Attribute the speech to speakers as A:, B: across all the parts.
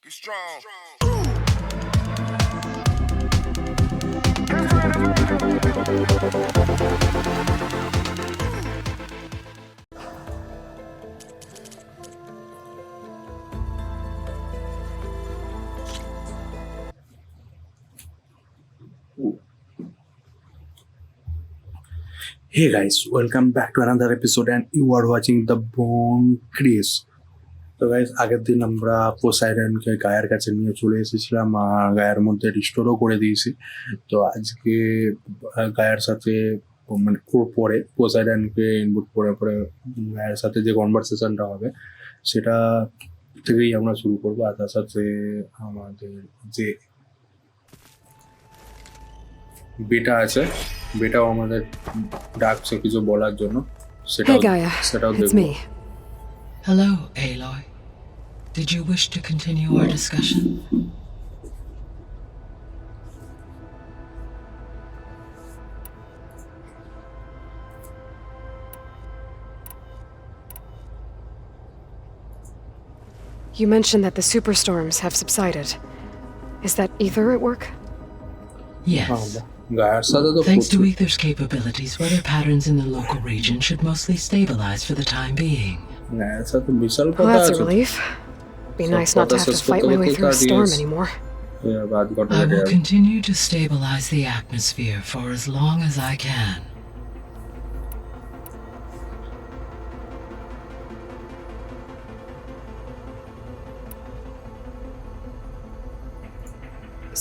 A: Get strong.
B: Hey guys, welcome back to another episode and you are watching the BONG CRAZE. তো guys, আগের দিন আমরা পোসাইডনকে গায়ের কাছে নিয়ে চলে এসেছিলাম আর গায়ের মধ্যে রিস্টোরও করে দিয়েছি। তো আজকে গায়ের সাথে মানে পরে পোসাইডনকে ইনপুট করে পরে গায়ের সাথে যে কনভারসেশনটা হবে সেটা থেকেই আমরা শুরু করবো। আর তার সাথে আমাদের যে বেটা আছে, বেটাও আমাদের ডাকছে কিছু বলার জন্য,
C: Hey Gaia,
B: সেটাও
C: it's
B: দেখবো।
C: me.
D: Hello, Aloy. Did you wish to continue our discussion?
C: You mentioned that the superstorms have subsided. Is that ether at work?
D: Yes.
B: গায়ের সাথে তো
D: Thanks to ether's capabilities, weather patterns in the local region should mostly stabilize for the time being.
B: গায়ের সাথে বিশাল
C: Well,
B: কথা
C: that's a
B: আছে।
C: relief. Be nice not to have to fight my way through a storm anymore.
B: বাদ
D: I
B: ঘটনা
D: will continue to stabilize the atmosphere for as long as I can.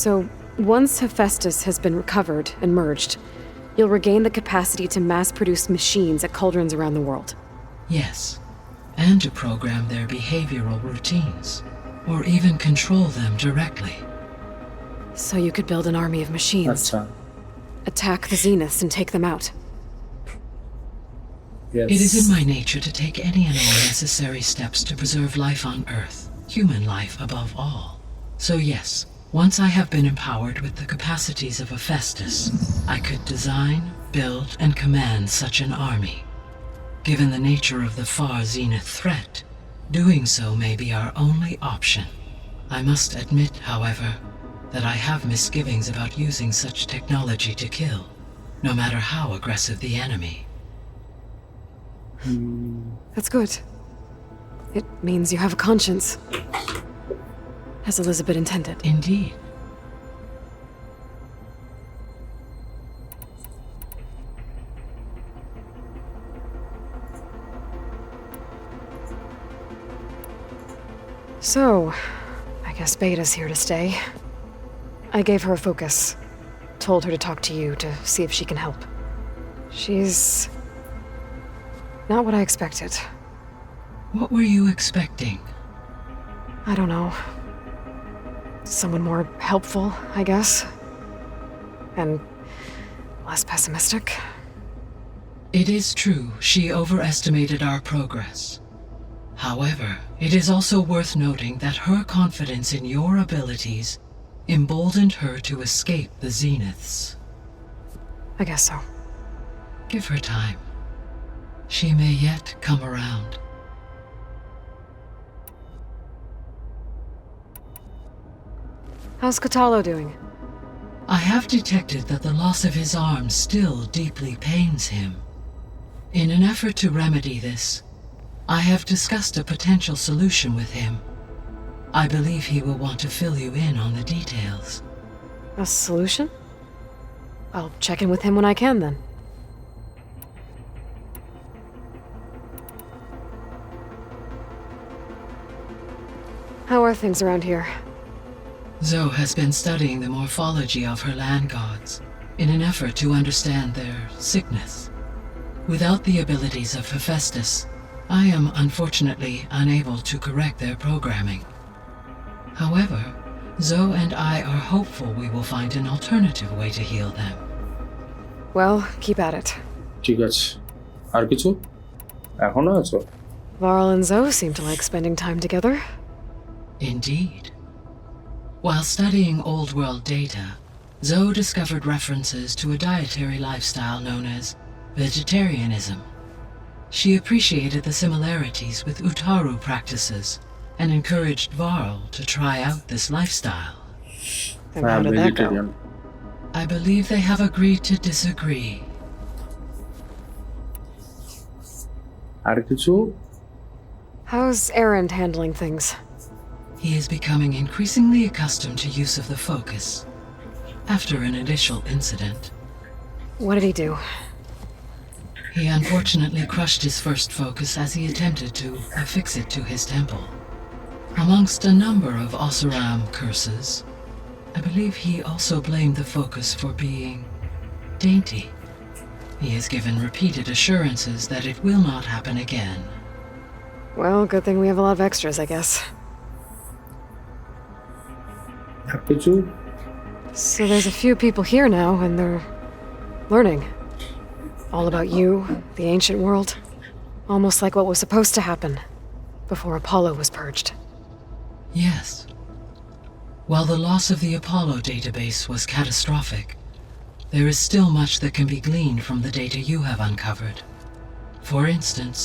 C: So, once Hephaestus has been recovered and merged, you'll regain the capacity to mass-produce machines at cauldrons around the world.
D: Yes. And to program their behavioral routines, or even control them directly.
C: So you could build an army of machines,
B: আচ্ছা,
C: attack the Zeniths and take them out.
B: yes.
D: It is in my nature to take any and all necessary steps to preserve life on Earth, human life above all. So yes, once I have been empowered with the capacities of Hephaestus, I could design, build, and command such an army. Given the nature of the far Zenith threat, doing so may be our only option. I must admit, however, that I have misgivings about using such technology to kill, no matter how aggressive the enemy.
C: That's good. It means you have a conscience. As Elizabeth intended.
D: Indeed.
C: So, I guess Beta's here to stay. I gave her a focus. Told her to talk to you to see if she can help. She's not what I expected.
D: What were you expecting?
C: I don't know. Someone more helpful, I guess. And less pessimistic.
D: It is true, she overestimated our progress. However, it is also worth noting that her confidence in your abilities emboldened her to escape the Zeniths.
C: I guess so.
D: Give her time. She may yet come around.
C: How's Catalo doing?
D: I have detected that the loss of his arm still deeply pains him. In an effort to remedy this, I have discussed a potential solution with him. I believe he will want to fill you in on the details.
C: A solution? I'll check in with him when I can, then. How are things around here?
D: Zoe has been studying the morphology of her land gods in an effort to understand their sickness. Without the abilities of Hephaestus, I am unfortunately unable to correct their programming. However, Zoe and I are hopeful we will find an alternative way to heal them.
C: Well, keep at it.
B: ঠিক আছে, আর কিছু এখনো আছো?
C: Varl and Zoe seem to like spending time together.
D: Indeed. While studying Old World data, Zoe discovered references to a dietary lifestyle known as vegetarianism. She appreciated the similarities with Utaru practices and encouraged Varl to try out this lifestyle.
C: And how did that go?
B: vegetarian.
D: I believe they have agreed to disagree.
B: আর কিছু?
C: How's Aaron handling things?
D: He is becoming increasingly accustomed to use of the focus. After an initial incident,
C: What did he do?
D: he unfortunately crushed his first focus as he attempted to affix it to his temple. Amongst a number of Oseram curses, I believe he also blamed the focus for being dainty. He has given repeated assurances that it will not happen again.
C: Well, good thing we have a lot of extras, I guess.
B: আর কিছু?
C: So there's a few people here now, and they're learning. All about you, the ancient world. Almost like what was supposed to happen before Apollo was purged.
D: Yes. While the loss of the Apollo database was catastrophic, there is still much that can be gleaned from the data you have uncovered. For instance,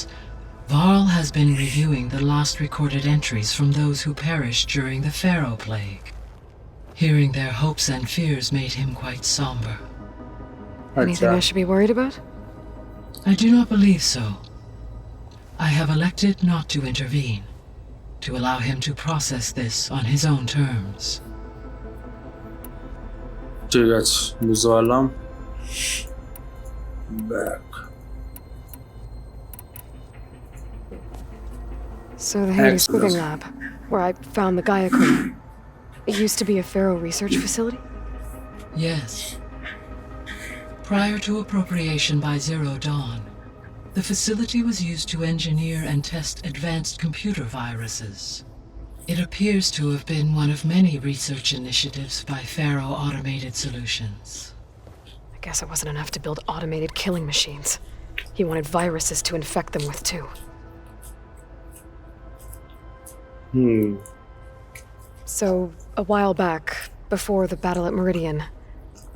D: Varl has been reviewing the last recorded entries from those who perished during the Pharaoh Plague. Hearing their hopes and fears made him quite somber.
C: Anything I should be worried about?
D: I do not believe so. I have elected not to intervene, to allow him to process this on his own terms.
B: ঠিক আছে, বুঝতে পারলাম। Back.
C: So the Hades
B: Excellent.
C: Cooking Lab, where I found the Gaia core. It used to be a Pharaoh research facility?
D: Yes. Prior to appropriation by Zero Dawn, the facility was used to engineer and test advanced computer viruses. It appears to have been one of many research initiatives by Pharaoh Automated Solutions.
C: I guess it wasn't enough to build automated killing machines. He wanted viruses to infect them with, too. So, a while back, before the battle at Meridian,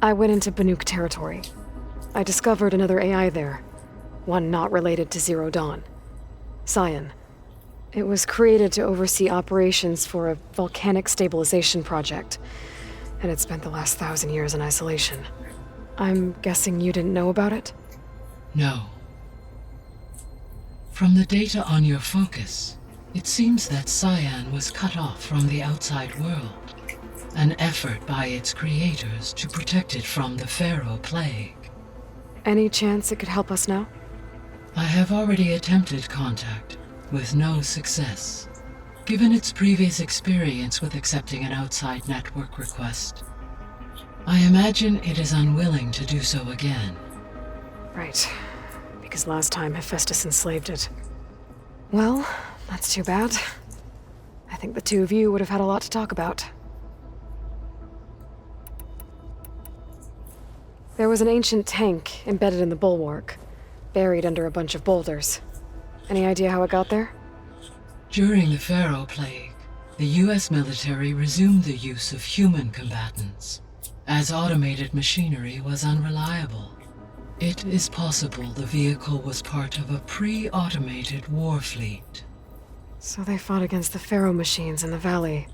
C: I went into Banuk territory. I discovered another AI there, one not related to Zero Dawn. Cyan. It was created to oversee operations for a volcanic stabilization project, and it spent the last 1,000 years in isolation. I'm guessing you didn't know about it?
D: No. From the data on your focus, it seems that Cyan was cut off from the outside world, an effort by its creators to protect it from the Pharaoh Plague.
C: Any chance it could help us now?
D: I have already attempted contact, with no success. Given its previous experience with accepting an outside network request, I imagine it is unwilling to do so again.
C: Right. Because last time Hephaestus enslaved it. Well, that's too bad. I think the two of you would have had a lot to talk about. There was an ancient tank embedded in the bulwark, buried under a bunch of boulders. Any idea how it got there?
D: During the Pharaoh Plague, the U.S. military resumed the use of human combatants, as automated machinery was unreliable. It is possible the vehicle was part of a pre-automated war fleet.
C: So they fought against the Pharaoh machines in the valley,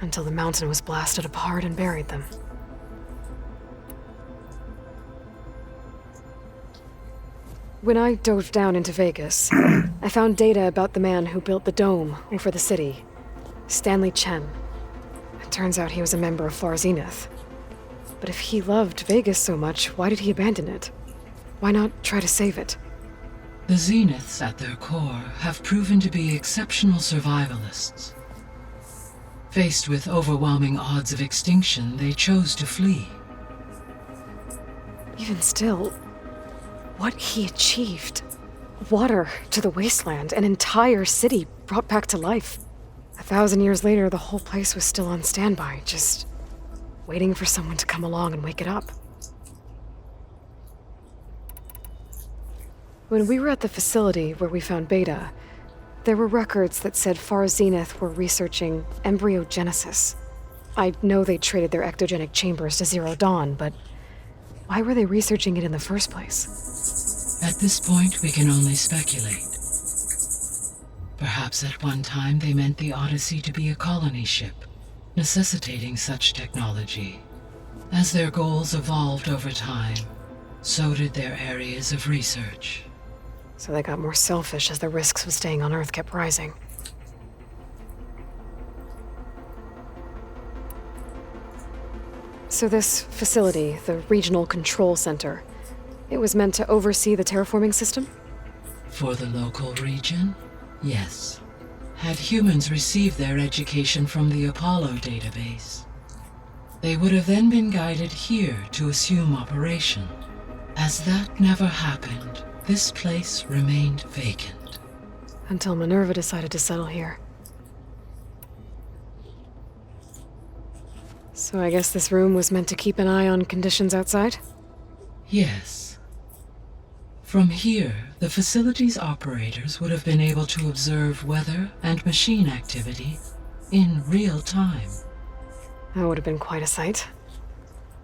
C: until the mountain was blasted apart and buried them. When I dove down into Vegas, I found data about the man who built the dome over the city, Stanley Chen. It turns out he was a member of Far Zenith. But if he loved Vegas so much, why did he abandon it? Why not try to save it?
D: The Zeniths at their core have proven to be exceptional survivalists. Faced with overwhelming odds of extinction, they chose to flee.
C: Even still, what he achieved. Water to the wasteland, an entire city brought back to life. 1,000 years later, the whole place was still on standby, just waiting for someone to come along and wake it up. When we were at the facility where we found Beta, there were records that said Far Zenith were researching embryogenesis. I know they traded their ectogenic chambers to Zero Dawn, but why were they researching it in the first place?
D: At this point, we can only speculate. Perhaps at one time they meant the Odyssey to be a colony ship, necessitating such technology. As their goals evolved over time, so did their areas of research.
C: So they got more selfish as the risks of staying on Earth kept rising. So this facility, the Regional Control Center, it was meant to oversee the terraforming system?
D: For the local region, yes. Had humans received their education from the Apollo database, they would have then been guided here to assume operation. As that never happened, this place remained vacant.
C: Until Minerva decided to settle here. So I guess this room was meant to keep an eye on conditions outside?
D: Yes. From here, the facility's operators would have been able to observe weather and machine activity in real time.
C: That would have been quite a sight.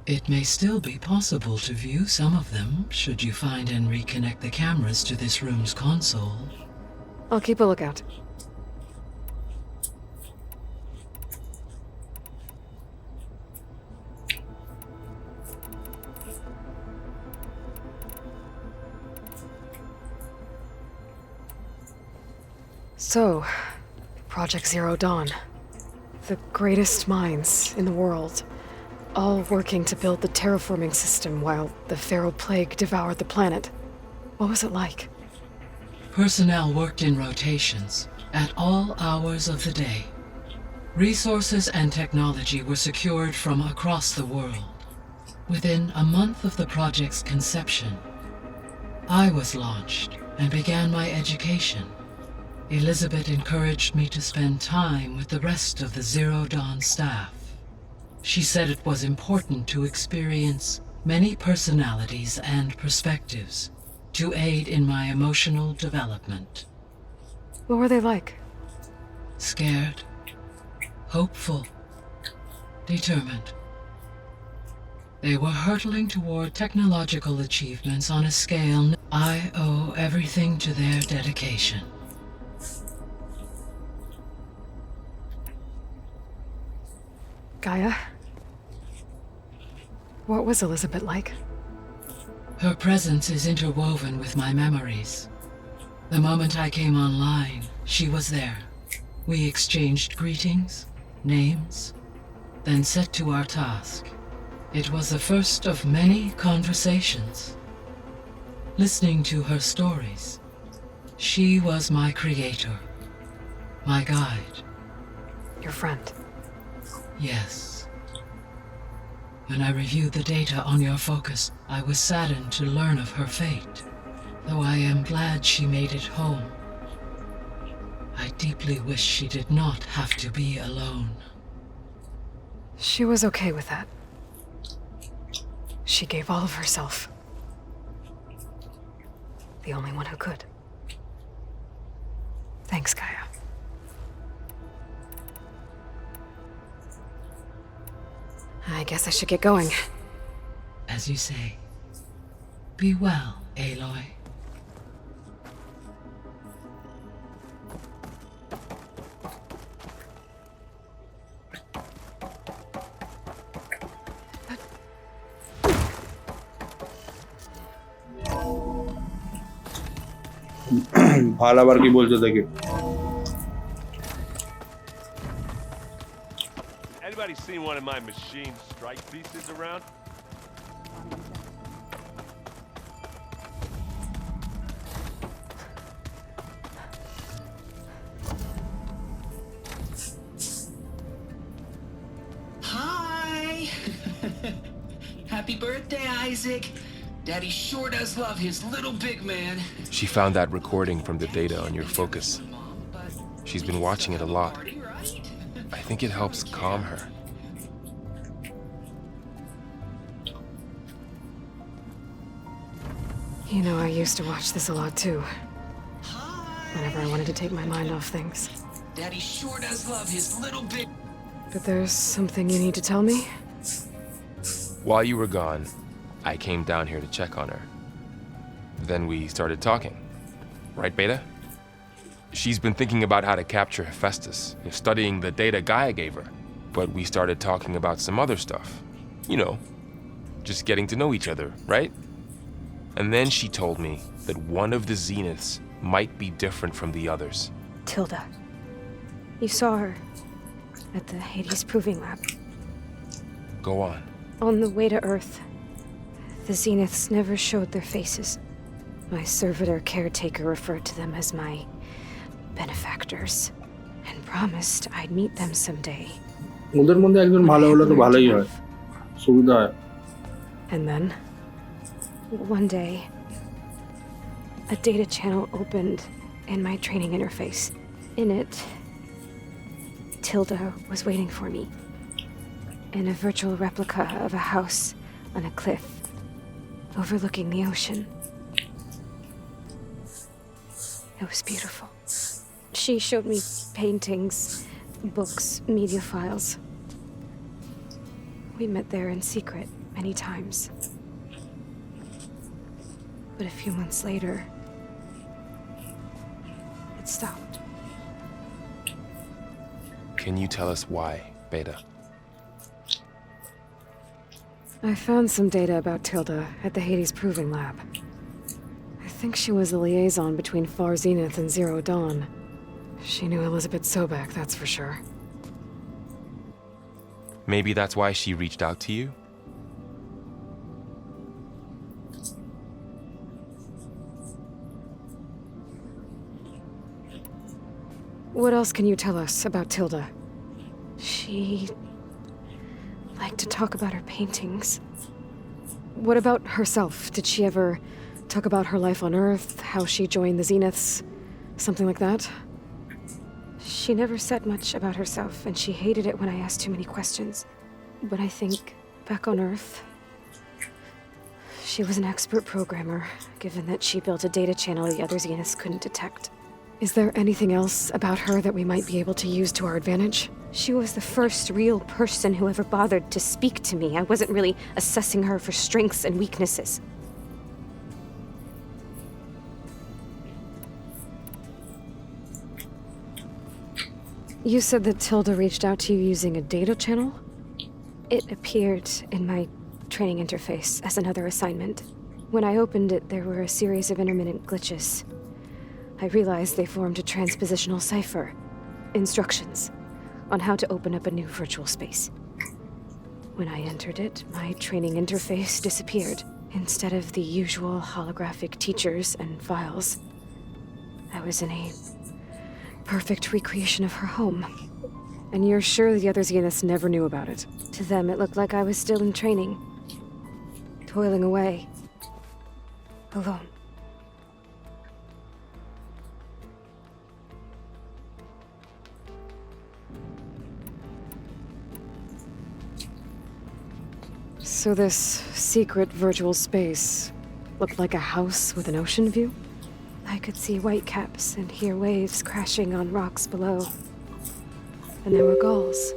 D: It may still be possible to view some of them, should you find and reconnect the cameras to this room's console.
C: I'll keep a lookout. So, Project Zero Dawn. The greatest minds in the world, all working to build the terraforming system while the Pharaoh Plague devoured the planet. What was it like?
D: Personnel worked in rotations at all hours of the day. Resources and technology were secured from across the world. Within a month of the project's conception, I was launched and began my education. Elizabeth encouraged me to spend time with the rest of the Zero Dawn staff. She said it was important to experience many personalities and perspectives to aid in my emotional development.
C: What were they like?
D: Scared, hopeful, determined. They were hurtling toward technological achievements on a scale I owe everything to their dedication.
C: Gaia? What was Elizabeth like?
D: Her presence is interwoven with my memories. The moment I came online, she was there. We exchanged greetings, names, then set to our task. It was the first of many conversations. Listening to her stories, she was my creator, my guide.
C: Your friend.
D: Yes. When I reviewed the data on your focus, I was saddened to learn of her fate, though I am glad she made it home. I deeply wish she did not have to be alone.
C: She was okay with that. She gave all of herself. The only one who could. Thanks, Gaia. I guess I should get going.
D: As you say. Be well, Aloy.
B: ভাল আবার কি বলছো দেখি
A: Anybody seen one of my machine strike pieces around?
E: Hi! Happy birthday, Isaac. Daddy sure does love his little big man.
F: She found that recording from the data on your focus. She's been watching it a lot. I think it helps calm her.
C: You know, I used to watch this a lot too. Whenever I wanted to take my mind off things.
E: Daddy sure does love his little big...
C: But there's something you need to tell me?
F: While you were gone, I came down here to check on her. Then we started talking. Right, Beta? She's been thinking about how to capture Hephaestus, studying the data Gaia gave her. But we started talking about some other stuff. You know, just getting to know each other, right? And then she told me that one of the Zeniths might be different from the others.
C: Tilda. You saw her at the Hades Proving Lab.
F: Go on.
C: On the way to Earth, the Zeniths never showed their faces. My servitor caretaker referred to them as my benefactors, and promised I'd meet them someday.
B: ওদের মধ্যে একজন ভালো হলে তো ভালোই হয়, সুবিধা হয়।
C: And then, one day, a data channel opened in my training interface. In it, Tilda was waiting for me, in a virtual replica of a house on a cliff, overlooking the ocean. It was beautiful. She showed me paintings, books, media files. We met there in secret many times. But a few months later, it stopped.
F: Can you tell us why, Beta?
C: I found some data about Tilda at the Hades Proving Lab. I think she was the liaison between Far Zenith and Zero Dawn. She knew Elizabeth Sobek, that's for sure.
F: Maybe that's why she reached out to you?
C: What else can you tell us about Tilda? She liked to talk about her paintings. What about herself? Did she ever talk about her life on Earth, how she joined the Zeniths, something like that? She never said much about herself, and she hated it when I asked too many questions. But I think, back on Earth, she was an expert programmer, given that she built a data channel the other Zeniths couldn't detect. Is there anything else about her that we might be able to use to our advantage? She was the first real person who ever bothered to speak to me. I wasn't really assessing her for strengths and weaknesses. You said that Tilda reached out to you using a data channel? It appeared in my training interface as another assignment. When I opened it, there were a series of intermittent glitches. I realized they formed a transpositional cipher. Instructions on how to open up a new virtual space. When I entered it, my training interface disappeared. Instead of the usual holographic teachers and files, I was in a perfect recreation of her home. And you're sure the other Zeniths never knew about it? To them, it looked like I was still in training. Toiling away. Alone. So this secret virtual space looked like a house with an ocean view? I could see whitecaps and hear waves crashing on rocks below. And there were gulls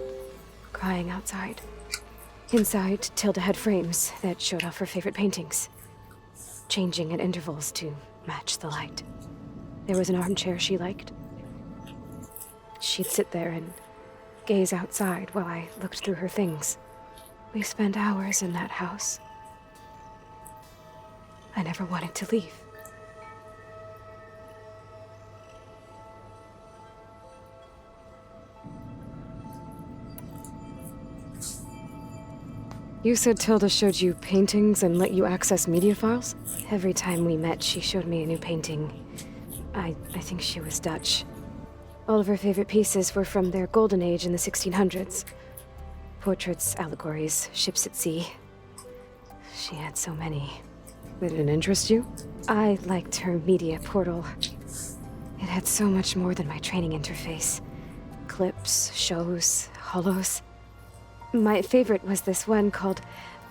C: crying outside. Inside, Tilda had frames that showed off her favorite paintings, changing at intervals to match the light. There was an armchair she liked. She'd sit there and gaze outside while I looked through her things. We spent hours in that house. I never wanted to leave. You said Tilda showed you paintings and let you access media files? Every time we met, she showed me a new painting. I think she was Dutch. All of her favorite pieces were from their golden age in the 1600s. Portraits, allegories, ships at sea. She had so many. Did it interest you? I liked her media portal. It had so much more than my training interface. Clips, shows, holos. My favorite was this one called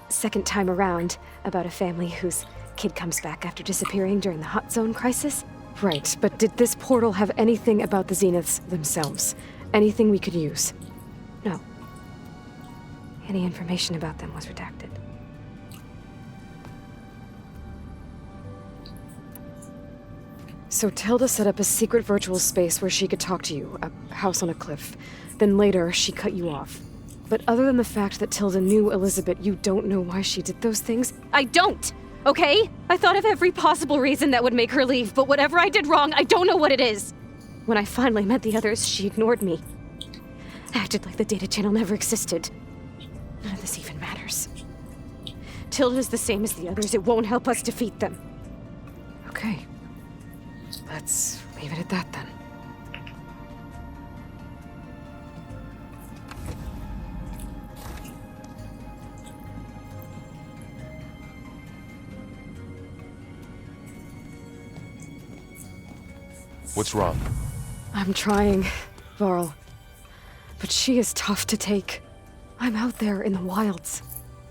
C: Second Time Around, about a family whose kid comes back after disappearing during the Hot Zone crisis. Right, but did this portal have anything about the Zeniths themselves? Anything we could use? No. Any information about them was redacted. So Tilda set up a secret virtual space where she could talk to you, a house on a cliff. Then later, she cut you off. But other than the fact that Tilda knew Elizabeth, you don't know why she did those things?
G: I don't! Okay? I thought of every possible reason that would make her leave, but whatever I did wrong, I don't know what it is. When I finally met the others, she ignored me. Acted like the data channel never existed. None of this even matters. Tilda's the same as the others. It won't help us defeat them.
C: Okay. Let's leave it at that then.
F: What's wrong?
C: I'm trying, Varl. But she is tough to take. I'm out there in the wilds,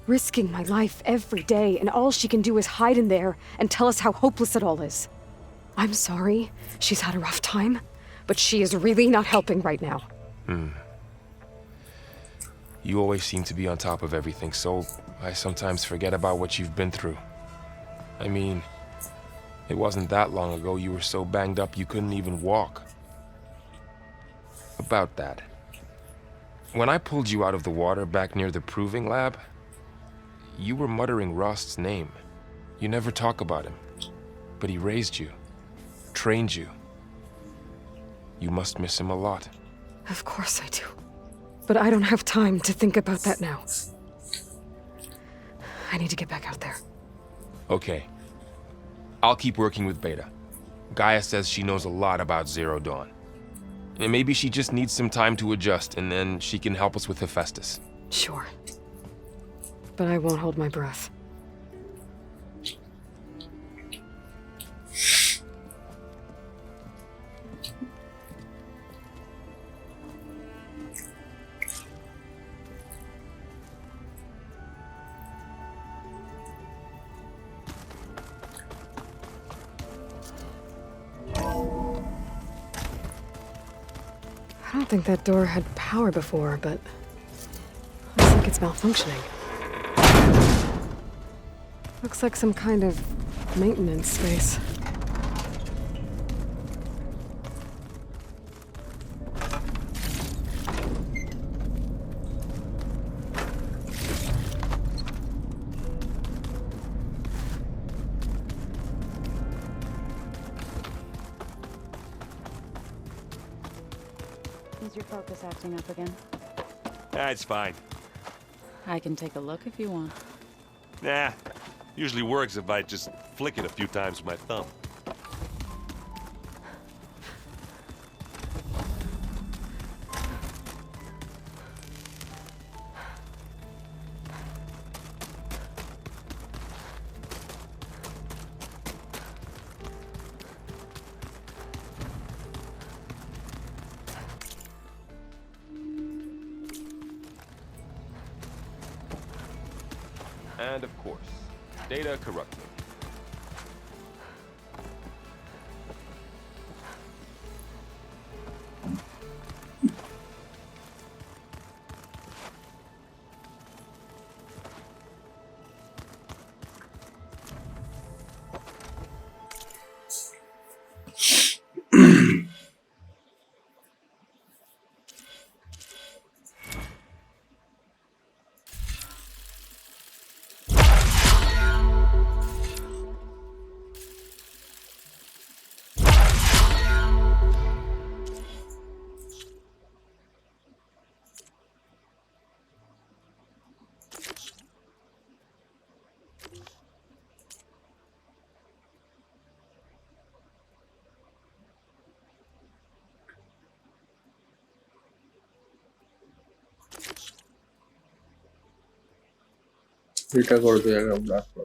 C: risking my life every day, and all she can do is hide in there and tell us how hopeless it all is. I'm sorry, she's had a rough time, but she is really not helping right now.
F: You always seem to be on top of everything, so I sometimes forget about what you've been through. I mean, it wasn't that long ago you were so banged up you couldn't even walk. About that. When I pulled you out of the water back near the proving lab, you were muttering Rost's name. You never talk about him, but he raised you, trained you. You must miss him a lot.
C: Of course I do. But I don't have time to think about that now. I need to get back out there.
F: Okay. I'll keep working with Beta. Gaia says she knows a lot about Zero Dawn. And maybe she just needs some time to adjust, and then she can help us with Hephaestus.
C: Sure. But I won't hold my breath. I don't think that door had power before, but looks like it's malfunctioning. Looks like some kind of maintenance space.
H: Is your focus acting up again?
A: That's fine.
H: I can take a look if you want.
A: Nah, usually works if I just flick it a few times with my thumb. And of course, data corrupted.
B: এটা করে দিয়ে ব্লাডটা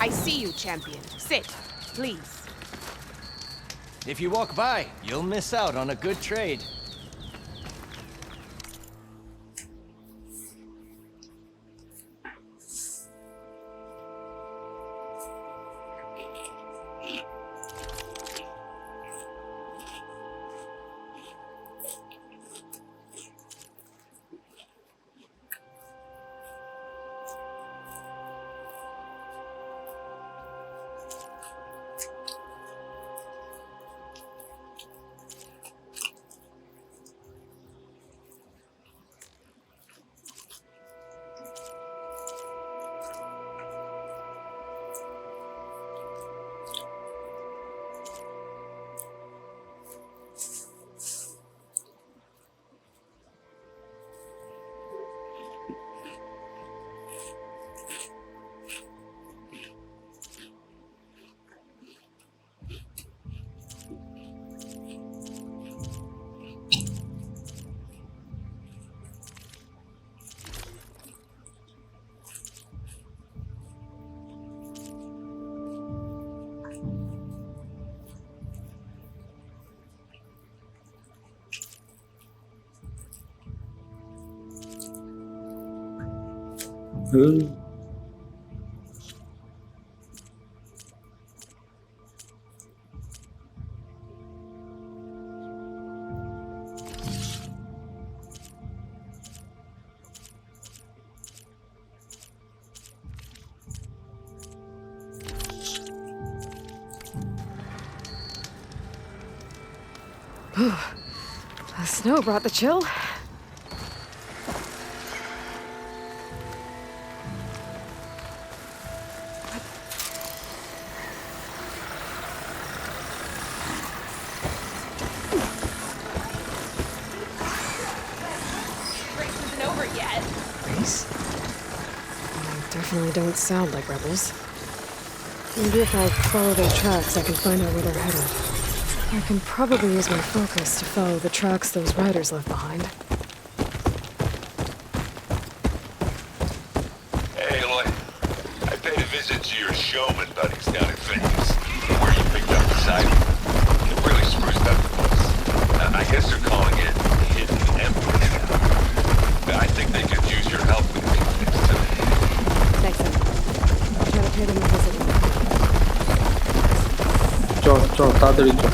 I: I see you, champion. Sit, please.
J: If you walk by, you'll miss out on a good trade.
C: The snow brought the chill.
I: Race isn't over yet.
C: Race? They definitely don't sound like rebels. Maybe if I follow their tracks, I can find out where they're headed. I can probably use my focus to follow the tracks those riders left behind.
A: Hey, Aloy. I paid a visit to your showman buddies down in Phoenix, where you picked up the site. It really spruced up the place. I guess they're calling it Hidden Emperor now. I think they could use your help with things too.
C: Thanks, Em. I'll try to pay them a visit.
B: চল তাড়াতাড়ি চল।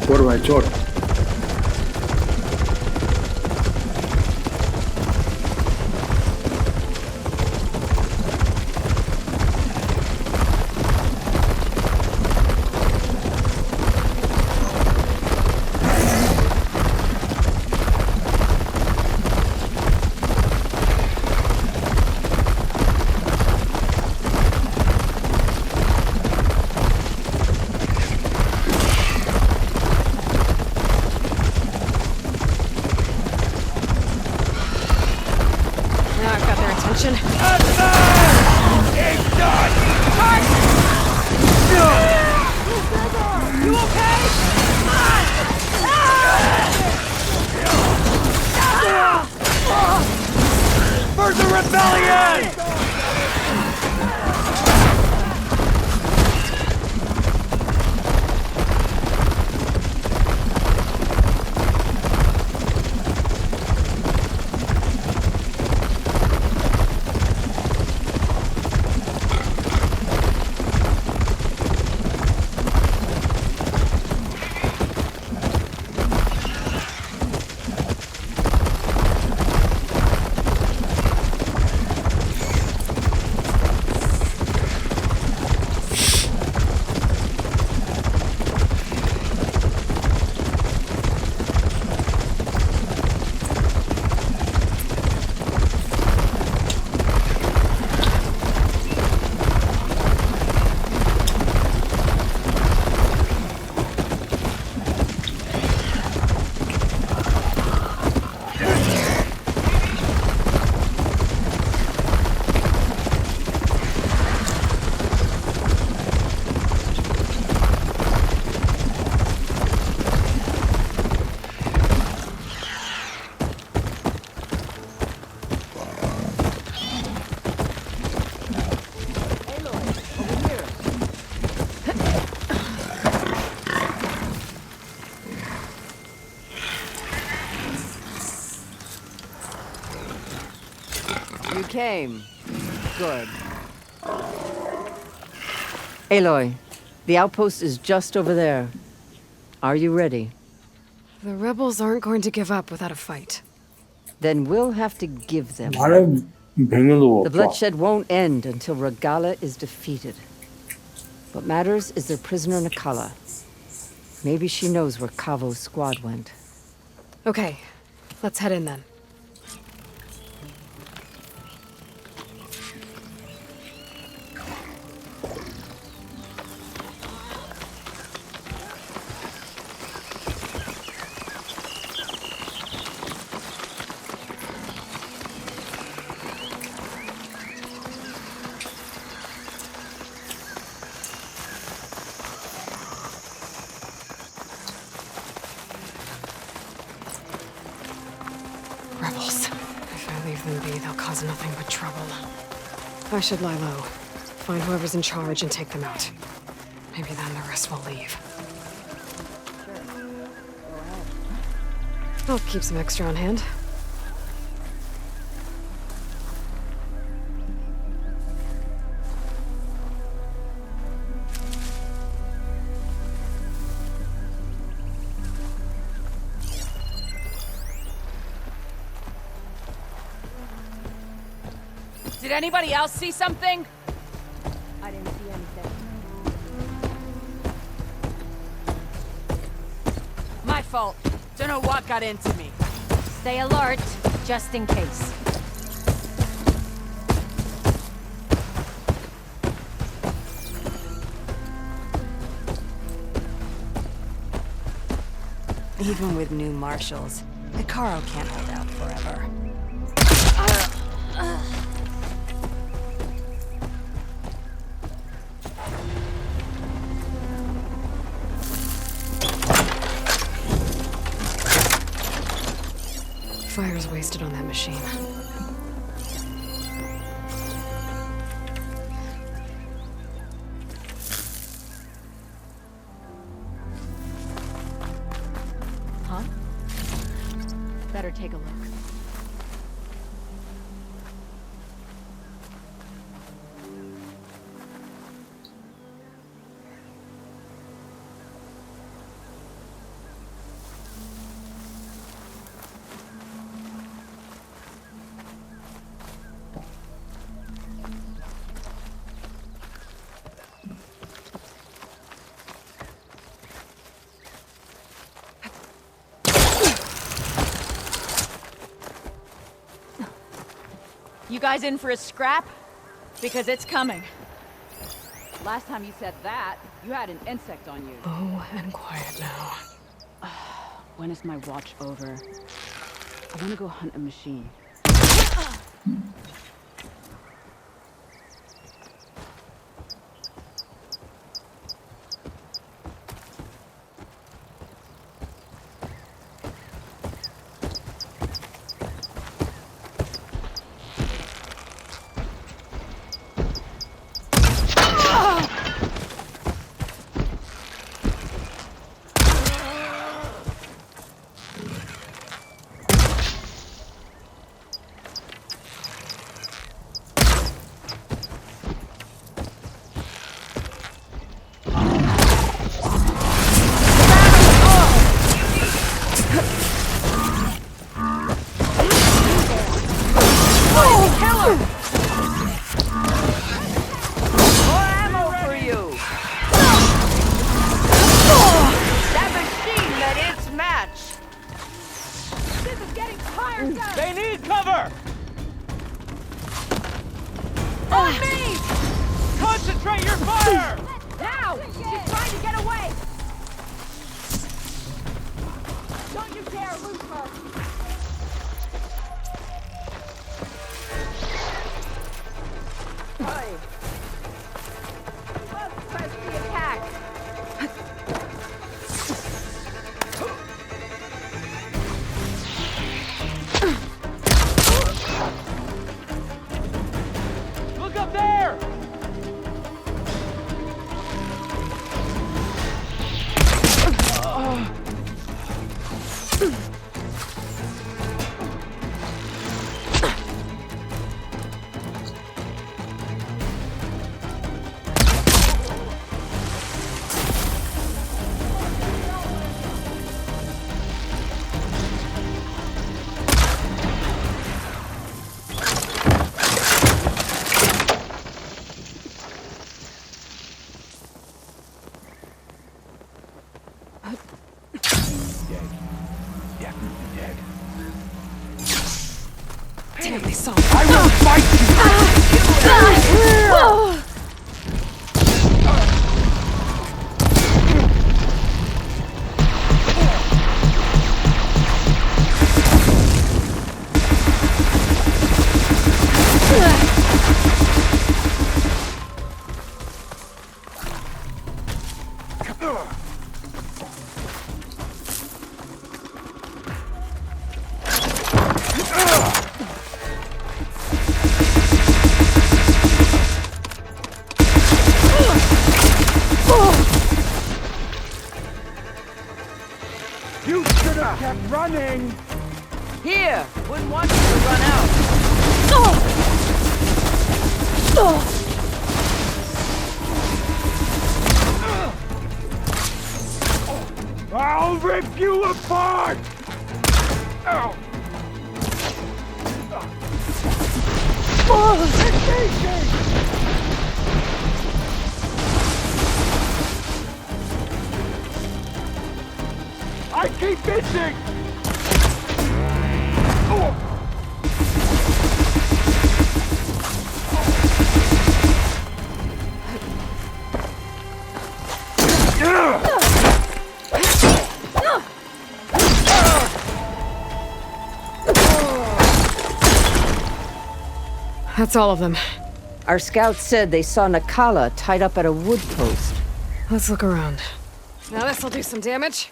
B: চোর ভাই চোর।
K: You came. Good. Aloy, the outpost is just over there. Are you ready?
C: The rebels aren't going to give up without a fight.
K: Then we'll have to give them.
B: আরে ভেঙে দেবো
K: The bloodshed won't end until Regala is defeated. What matters is their prisoner Nakala. Maybe she knows where Kavo's squad went.
C: Okay, let's head in then. Rebels. If I leave them be, they'll cause nothing but trouble. I should lie low. Find whoever's in charge and take them out. Maybe then the rest will leave. I'll keep some extra on hand.
I: Did anybody else see something?
H: I didn't see anything.
I: My fault. Don't know what got into me.
G: Stay alert, just in case.
L: Even with new marshals, Hikaru can't hold out forever.
C: Fire's wasted on that machine.
H: Huh? Better take a look.
I: You guys in for a scrap? Because it's coming.
H: Last time you said that, you had an insect on you.
C: Oh, and quiet now.
H: When is my watch over? I want to go hunt a machine.
J: They need cover!
I: On me!
J: Concentrate your fire!
I: Now! She's trying to get away! Don't you dare lose her! Let's press the attack!
J: Look up there!
C: Damn, they saw.
M: I will fight you! You should have kept running!
I: Here! Wouldn't want you to run out.
M: I'll rip you apart! I keep missing!
C: That's all of them.
K: Our scouts said they saw Nakala tied up at a wood post.
C: Let's look around. Now this'll do some damage.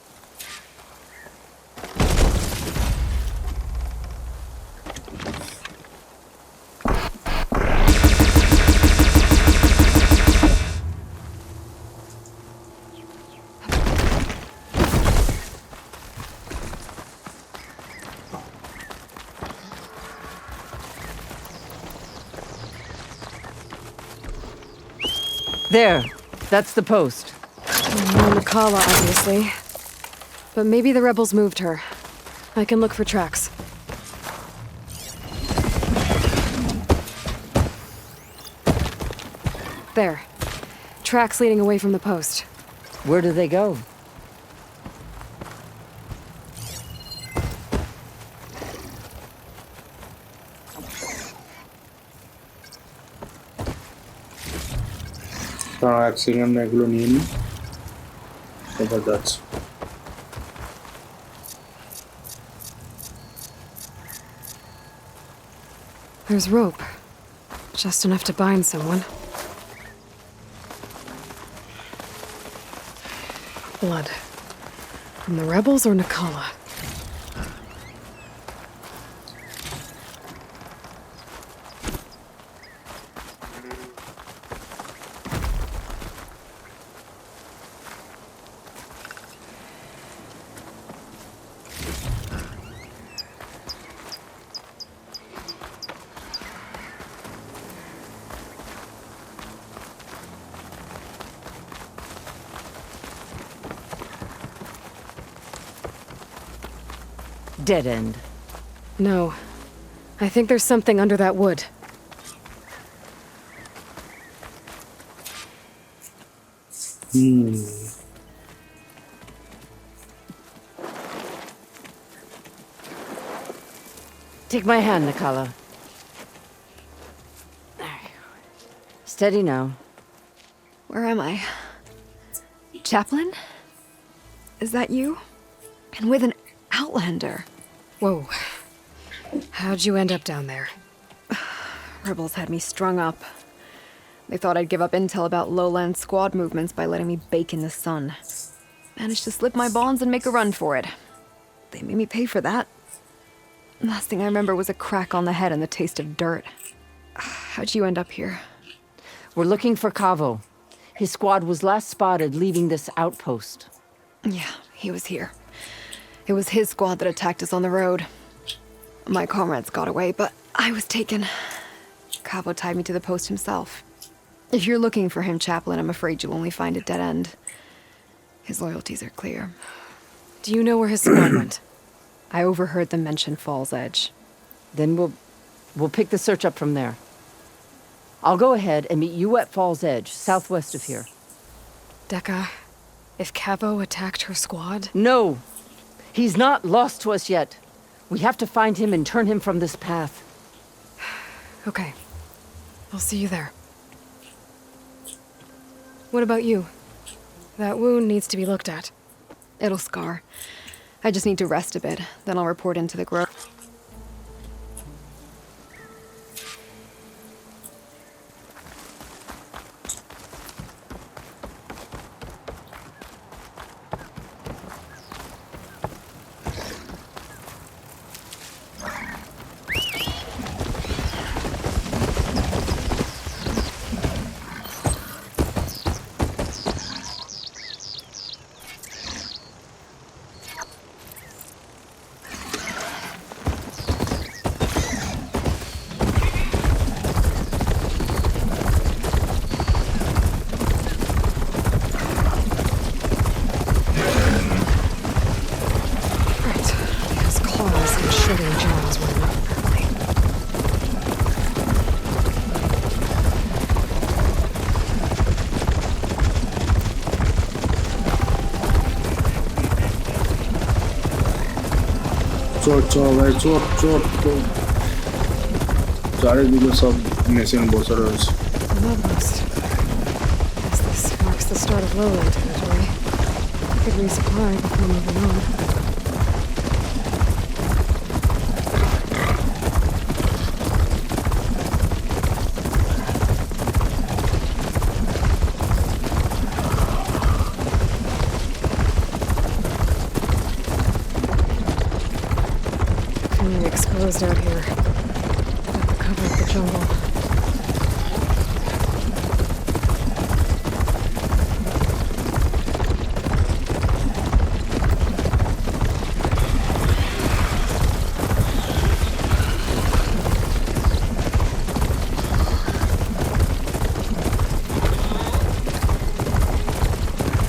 K: There, that's the post.
C: No Nakala, obviously. But maybe the rebels moved her. I can look for tracks. There. Tracks leading away from the post.
K: Where do they go?
B: এক second এগুলো নিয়ে নিই এবার যাচ্ছি
C: There's rope. Just enough to bind someone. Blood. From the rebels or Nakala?
K: Dead end.
C: No. I think there's something under that wood.
K: Take my hand, Nakala. Steady now.
C: Where am I? Chaplain? Is that you? And with an outlander. Whoa. How'd you end up down there?
N: Rebels had me strung up. They thought I'd give up intel about lowland squad movements by letting me bake in the sun. Managed to slip my bonds and make a run for it. They made me pay for that. Last thing I remember was a crack on the head and the taste of dirt. How'd you end up here?
K: We're looking for Cavo. His squad was last spotted leaving this outpost.
N: Yeah, he was here. It was his squad that attacked us on the road. My comrades got away, but I was taken. Cavo tied me to the post himself. If you're looking for him, Chaplain, I'm afraid you'll only find a dead end. His loyalties are clear.
C: Do you know where his squad went?
N: I overheard them mention Fall's Edge.
K: Then we'll pick the search up from there. I'll go ahead and meet you at Fall's Edge, southwest of here.
C: Decca, if Cavo attacked her squad?
K: No! He's not lost to us yet. We have to find him and turn him from this path.
C: Okay. I'll see you there. What about you? That wound needs to be looked at.
N: It'll scar. I just need to rest a bit, then I'll report into the grove.
B: চারিদিকে সব machine বসে রয়েছে।
C: Guess this marks the start of lowland territory. I could resupply before moving on. Feeling exposed out here. Got the cover of the jungle.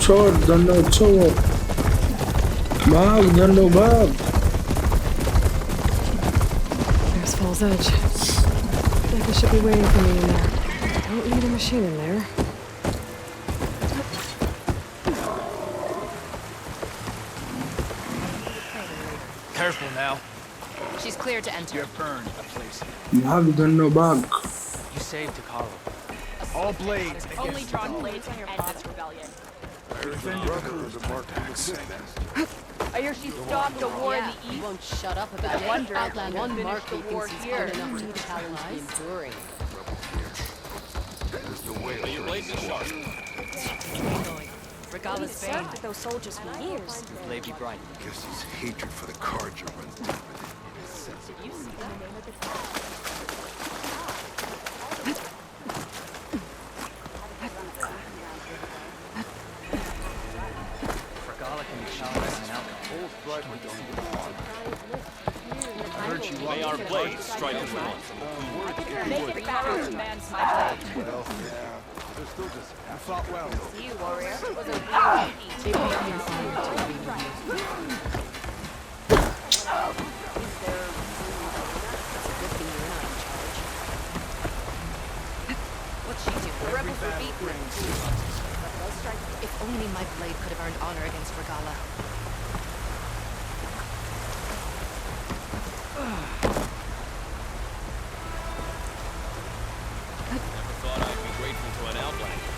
B: Short, Dando, short. Bag, Dando, bag.
C: There's Fall's Edge. Becca should be waiting for me in there. Don't need a machine in there.
J: Careful now.
I: She's clear to enter.
J: You're burned, please.
B: Bag, Dando, bag.
J: You saved Takaro. All blades.
I: Only drawn blades on your father's rebellion. I hear she stopped a war in the east.
O: You won't shut up about it.
I: I wonder if
O: Outlander
I: one
O: finished
I: mark
O: the
I: the
O: war
I: war
O: here.
I: here.
O: Enough to challenge the enduring.
J: Your blades are sharp.
O: Regala's
I: served with those soldiers for years.
J: Lady Bright.
P: Guess his hatred for the Carja runs deep
J: Regala can be shot as an alcohol. I heard she
A: May our blades strike as one.
I: Make it back, man's my blade.
P: Well, yeah. They're still just... You fought well.
I: You, warrior, was a real
O: What's she doing?
I: The rebels were beaten.
O: If only my blade could have earned honor against Regala.
J: Never thought I'd be grateful to an outlander.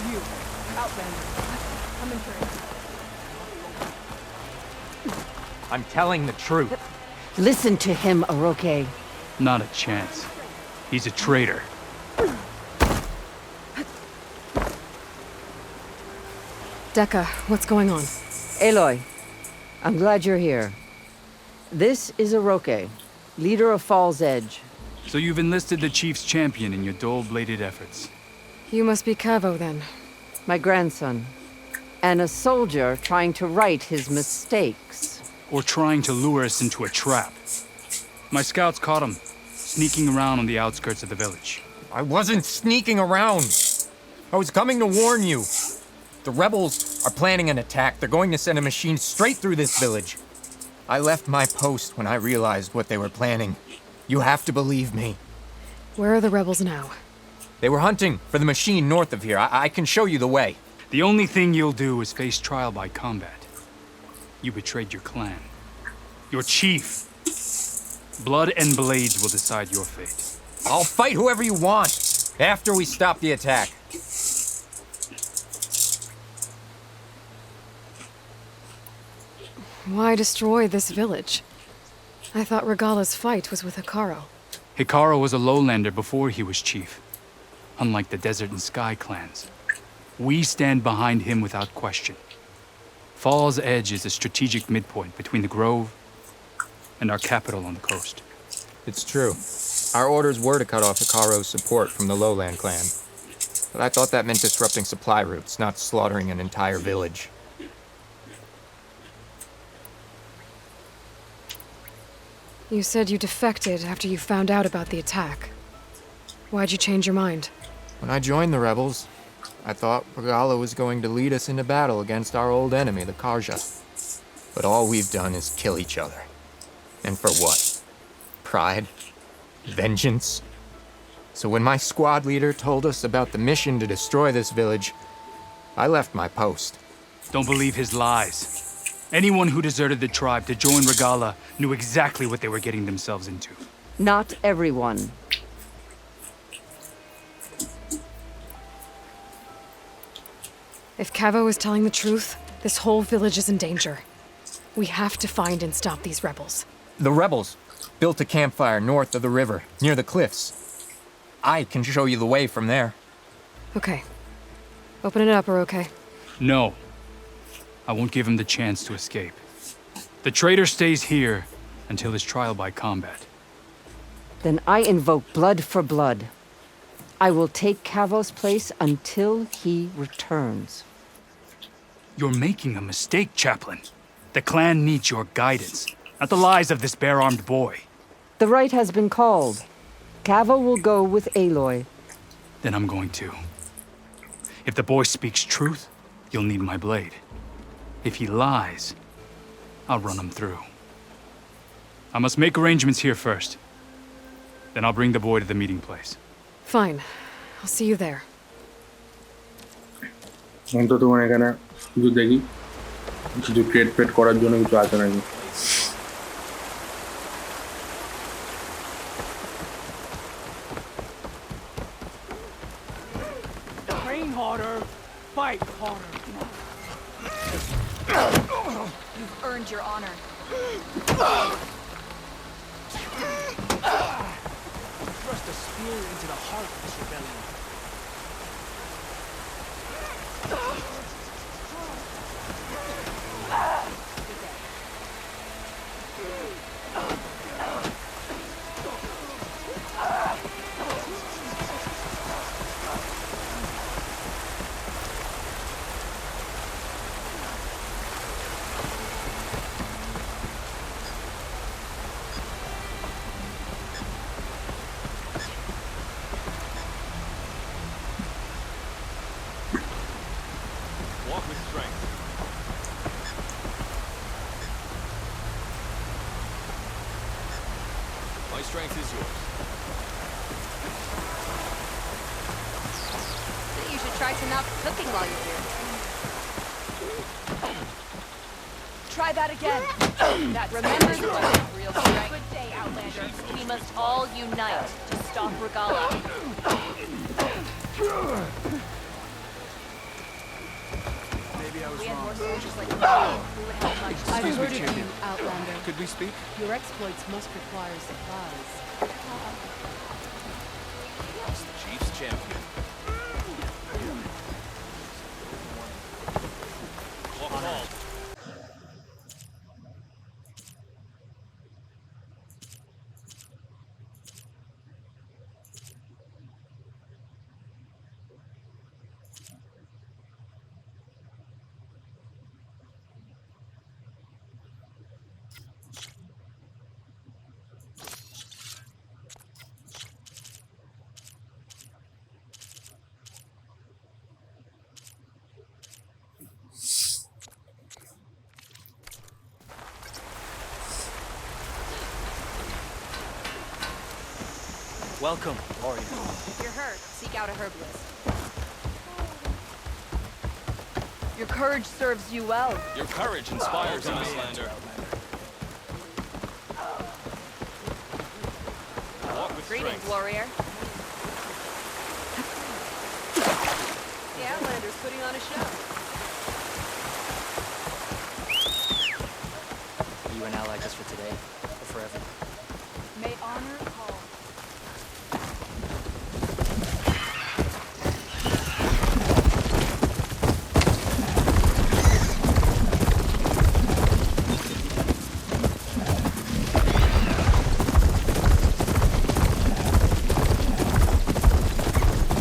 I: You, outlander, come in turn.
Q: I'm telling the truth.
K: Listen to him, Oroke.
Q: Not a chance. He's a traitor.
C: Decca, what's going on?
K: Aloy, I'm glad you're here. This is Oroke, leader of Fall's Edge.
Q: So you've enlisted the Chief's champion in your dull-bladed efforts.
C: You must be Cavo, then.
K: My grandson. And a soldier trying to right his mistakes.
Q: Or trying to lure us into a trap. My scouts caught him, sneaking around on the outskirts of the village.
R: I wasn't sneaking around. I was coming to warn you. The rebels are planning an attack. They're going to send a machine straight through this village. I left my post when I realized what they were planning. You have to believe me.
C: Where are the rebels now?
R: They were hunting for the machine north of here. I can show you the way.
Q: The only thing you'll do is face trial by combat. You betrayed your clan. Your chief. Blood and blades will decide your fate.
R: I'll fight whoever you want, after we stop the attack.
C: Why destroy this village? I thought Regala's fight was with Hikaru.
Q: Hikaru was a lowlander before he was chief. Unlike the Desert and Sky clans. We stand behind him without question. Fall's Edge is a strategic midpoint between the Grove and our capital on the coast.
R: It's true. Our orders were to cut off Hikaru's support from the Lowland clan. But I thought that meant disrupting supply routes, not slaughtering an entire village.
C: You said you defected after you found out about the attack. Why'd you change your mind?
R: When I joined the rebels, I thought Regala was going to lead us into battle against our old enemy, the Karja. But all we've done is kill each other. And for what? Pride? Vengeance? So when my squad leader told us about the mission to destroy this village, I left my post.
Q: Don't believe his lies. Anyone who deserted the tribe to join Regala knew exactly what they were getting themselves into.
K: Not everyone.
C: If Cavo is telling the truth, this whole village is in danger. We have to find and stop these rebels.
R: The rebels built a campfire north of the river, near the cliffs. I can show you the way from there.
C: Okay. Open it up, or okay?
Q: No. I won't give him the chance to escape. The traitor stays here until his trial by combat.
K: Then I invoke blood for blood. I will take Cavo's place until he returns.
Q: You're making a mistake, Chaplain. The clan needs your guidance, not the lies of this bare-armed boy.
K: The right has been called. Cavo will go with Aloy.
Q: Then I'm going to. If the boy speaks truth, you'll need my blade. If he lies, I'll run him through. I must make arrangements here first. Then I'll bring the boy to the meeting place.
C: Fine. I'll see you there.
B: অন্তত তোমার এখানে কিছু দেখি কিছু trade fade করার জন্য কিছু আছে নাকি
M: Train harder, fight harder.
I: You've earned your honor.
M: Thrust a spear into the heart of this rebellion.
A: Walk with strength. My strength is yours.
O: Think you should try some out cooking while you're here.
I: Try that again. That remembers what is real strength. Good day, Outlander. We must all unite to stop Regala.
P: Maybe I was
I: We had more
P: wrong.
I: soldiers like you. We would help much.
P: Excuse me, champion.
H: Outlander.
P: Could we speak?
H: Your exploits must require supplies.
A: It's the Chief's champion. Walk tall.
M: Welcome, warrior.
I: If you're hurt, seek out a herbalist.
L: Your courage serves you well.
M: Your courage inspires us, Lander. Walk with
I: Greetings,
M: strength.
I: warrior. The Outlander's putting on a show.
M: Are you an ally just for today, or forever?
L: May honor call.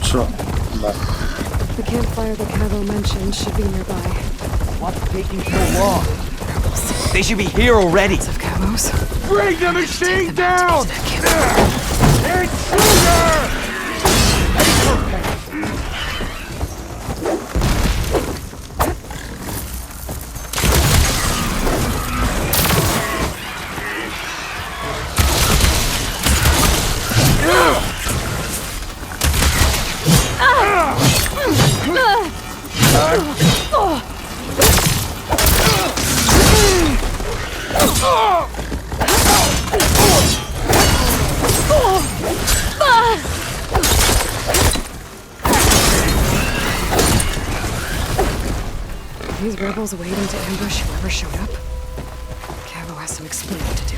B: Sure. Bye.
C: The campfire that Cavo mentioned should be nearby.
J: What's taking so long? They should be here already.
C: Of Cavos.
J: Bring the machine down!
C: These rebels waiting to ambush whoever showed up? Cavo has some explaining to do.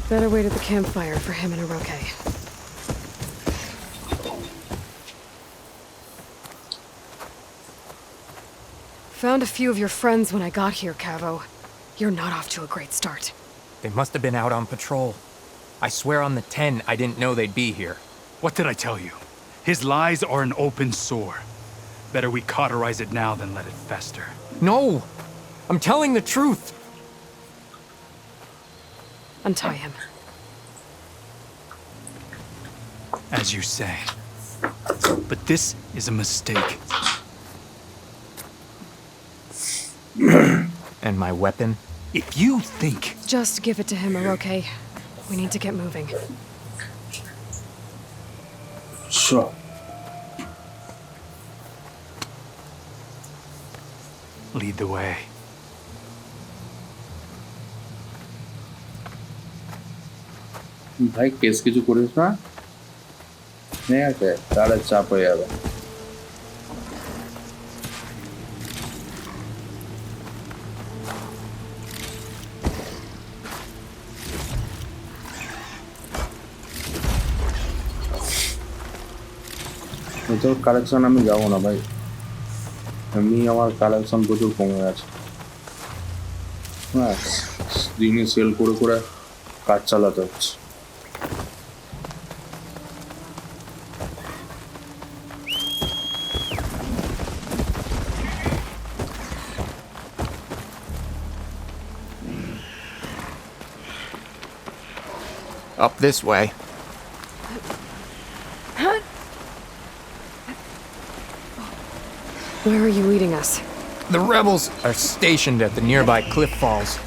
C: Better wait at the campfire for him and Aroke. Found a few of your friends when I got here, Cavo. You're not off to a great start.
R: They must have been out on patrol. I swear on the 10, I didn't know they'd be here.
Q: What did I tell you? His lies are an open sore. Better we cauterize it now than let it fester.
R: No! I'm telling the truth!
C: Untie him.
Q: As you say. But this is a mistake.
R: And my weapon?
Q: If you think...
C: Just give it to him, Aroke. We need to get moving.
B: Sure.
Q: Lead the way.
B: ভাই case কিছু করিস না ঠিক আছে তাহলে চাপ হয়ে যাবে তোর কালেকশন আমি যাবো না ভাই আমি আমার কালেকশন প্রচুর কমে গেছে হ্যাঁ দিনে সেল করে করে কাজ চালাতে হচ্ছে
R: Up this way.
C: Where are you leading us?
R: The rebels are stationed at the nearby cliff falls.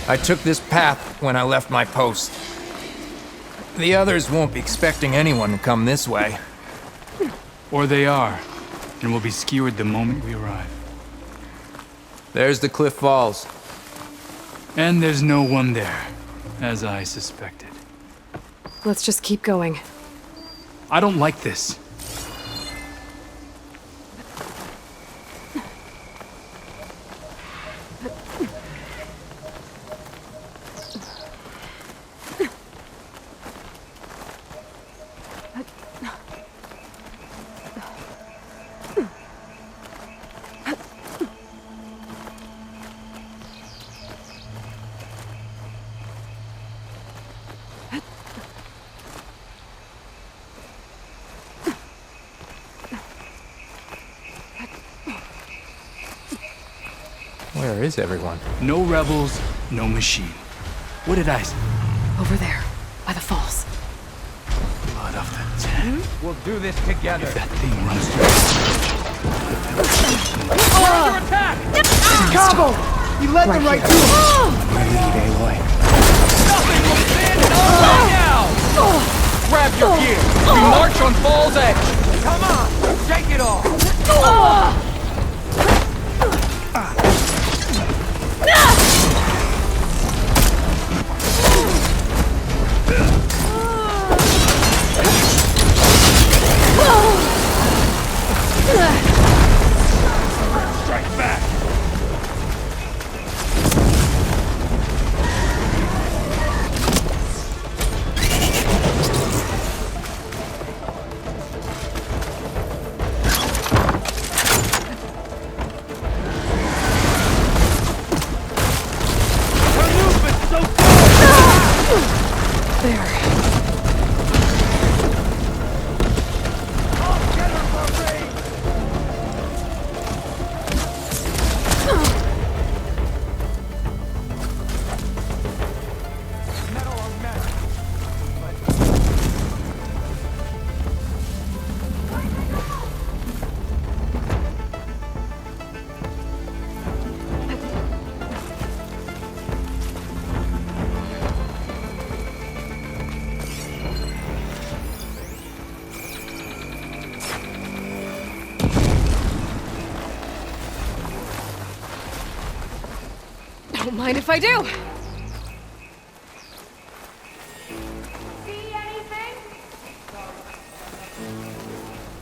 R: I took this path when I left my post. The others won't be expecting anyone to come this way.
Q: Or they are, and will be skewered the moment we arrive.
R: There's the cliff falls.
Q: And there's no one there, as I suspected.
C: Let's just keep going.
Q: I don't like this.
R: Where is everyone?
Q: No rebels, no machine. What did I say?
C: Over there, by the falls.
Q: Blood of the 10.
J: We'll do this together.
Q: If that thing runs through
J: Under attack! Cabo! You led them right to us!
R: We lead, Aloy.
J: Nothing will stand in our way now! Grab your gear! march on Fall's Edge! Come on! Take it all!
Q: Strike back!
C: Don't mind if I do.
I: See anything?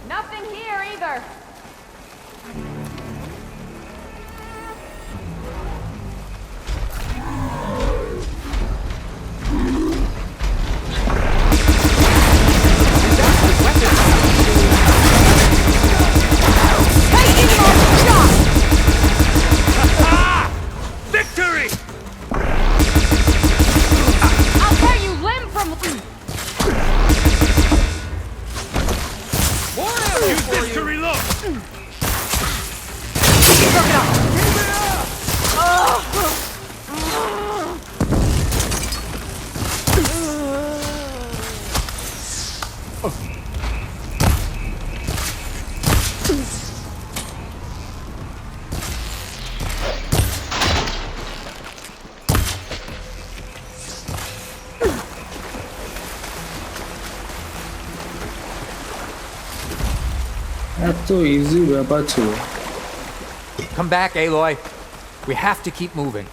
I: Nothing here either.
Q: Victory!
I: I'll tear you limb from
Q: Use this to reload!
B: এত easy ব্যাপার ছিল।
R: Come back, Aloy. We have to keep moving.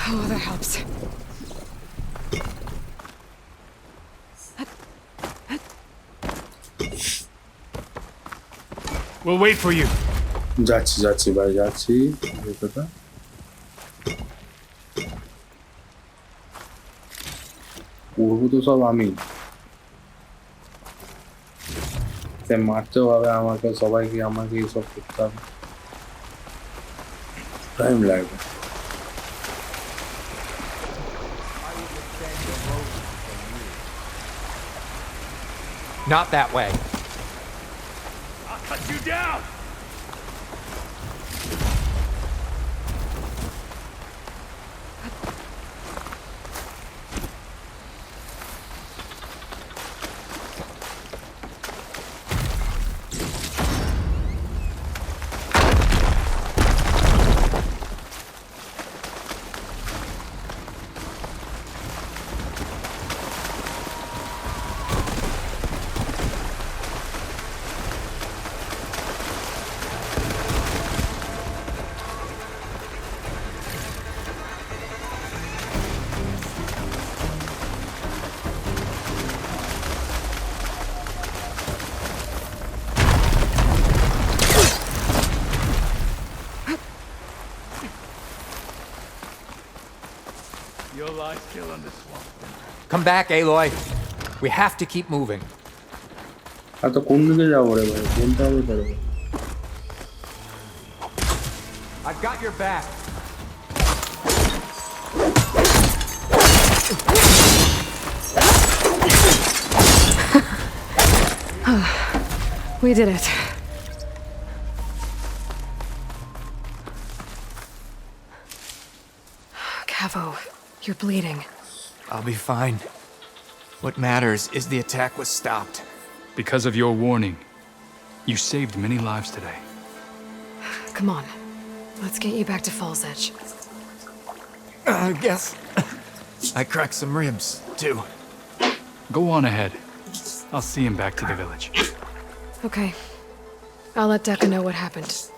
C: Oh, that helps.
Q: We'll wait for you.
B: যাচ্ছি যাচ্ছি ভাই যাচ্ছি ভেতরটা করবো তো সব আমি মারতেও হবে আমাকে সবাইকে আমাকে এইসব করতে হবে টাইম লাগবে
R: Not that way.
Q: I'll cut you down! Your lies still on the swamp.
R: Come back, Aloy. We have to keep moving.
B: আর তো কোন দিকে যাবো রে ভাই কোনটা হবে তাহলে
R: I've got your back.
C: We did it. Cavo, you're bleeding.
R: I'll be fine. What matters is the attack was stopped.
Q: Because of your warning, You saved many lives today.
C: Come on. Let's get you back to Falls Edge.
R: I guess I cracked some ribs, too.
Q: Go on ahead. I'll see him back to the village.
C: Okay. I'll let Decca know what happened.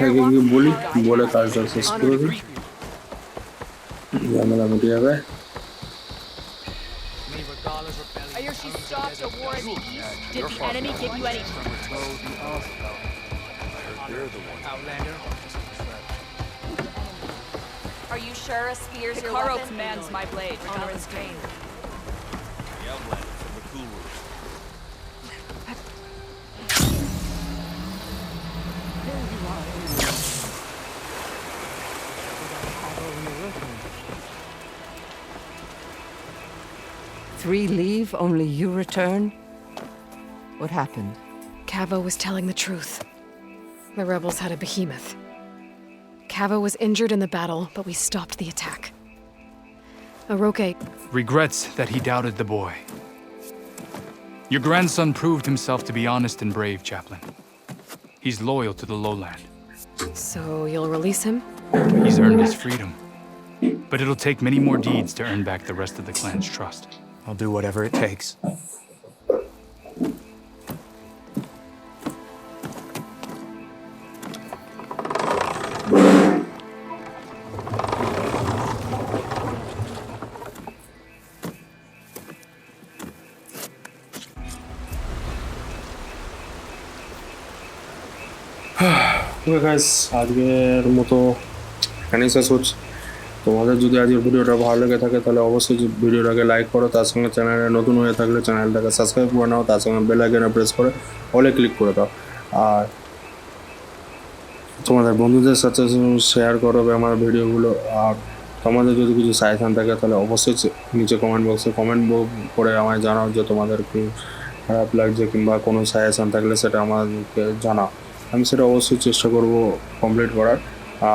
B: একে বলি বলে কাজটা শেষ করে দিই ঝামেলা মিটে যাবে
I: I hear she stopped a war in the east. Did the enemy give you any?
M: Outlander.
I: Are you sure a spear's your
O: Hikaru
I: weapon?
O: commands my blade.
I: Honor and strain.
M: The Outlander from the Cool Room.
K: Three leave, only you return? What happened?
C: Cavo was telling the truth. The rebels had a behemoth. Cavo was injured in the battle, but we stopped the attack. Aroke...
Q: Regrets that he doubted the boy. Your grandson proved himself to be honest and brave, Chaplain. He's loyal to the lowland.
C: So you'll release him?
Q: He's earned his freedom. But it'll take many more deeds to earn back the rest of the clan's trust.
R: I'll do whatever it takes.
B: Okay guys আজকের মতো এখানেই শেষ হচ্ছে তোমাদের যদি আজকের ভিডিওটা ভালো লেগে থাকে তাহলে অবশ্যই ভিডিওটাকে লাইক করো তার সঙ্গে চ্যানেলে নতুন হয়ে থাকলে চ্যানেলটাকে সাবস্ক্রাইব করে নাও তার সঙ্গে বেল আইকনে প্রেস করে অলে ক্লিক করে দাও আর তোমাদের বন্ধুদের সাথে শেয়ার করো আমার ভিডিওগুলো আর তোমাদের যদি কিছু সাজেশন থাকে তাহলে অবশ্যই নিচে কমেন্ট বক্সে কমেন্ট করে আমায় জানাও যে তোমাদের কি খারাপ লাগছে কিংবা কোনো সাজেশন থাকলে সেটা আমাকে জানাও আমি সেটা অবশ্যই চেষ্টা করব কমপ্লিট করার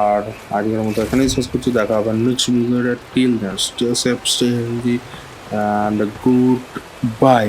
B: আর আজকের মতো এখানেই শেষ করছি দেখা হবে নেক্সট ভিডিওতে till then stay safe stay healthy and good by